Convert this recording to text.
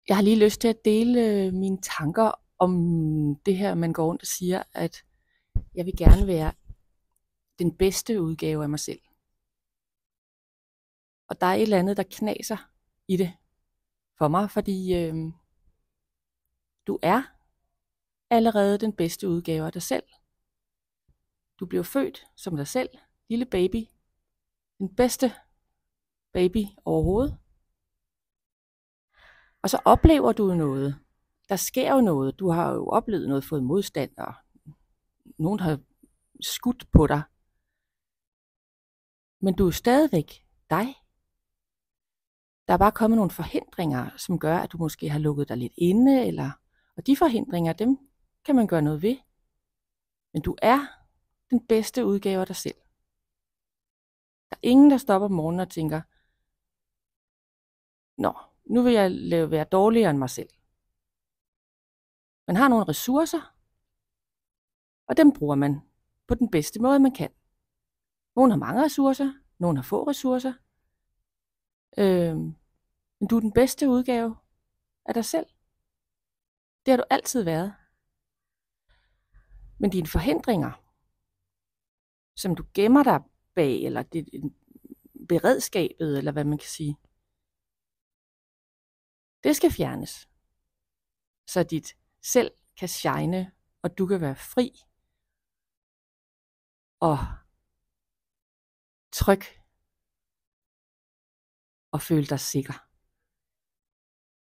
Jeg har lige lyst til at dele mine tanker om det her, man går rundt og siger, at jeg vil gerne være den bedste udgave af mig selv. Og der er et eller andet, der knaser i det for mig, fordi du er allerede den bedste udgave af dig selv. Du blev født som dig selv, lille baby, den bedste baby overhovedet. Og så oplever du noget. Der sker jo noget. Du har jo oplevet noget, fået modstand, og nogen har skudt på dig. Men du er stadigvæk dig. Der er bare kommet nogle forhindringer, som gør, at du måske har lukket dig lidt inde, og de forhindringer, dem kan man gøre noget ved. Men du er den bedste udgave af dig selv. Der er ingen, der stopper om morgenen og tænker, nå, nu vil jeg være dårligere end mig selv. Man har nogle ressourcer, og dem bruger man på den bedste måde, man kan. Nogle har mange ressourcer, nogle har få ressourcer. Men du er den bedste udgave af dig selv. Det har du altid været. Men dine forhindringer, som du gemmer dig bag, eller det beredskabet, eller hvad man kan sige, det skal fjernes, så dit selv kan shine, og du kan være fri og tryg og føle dig sikker.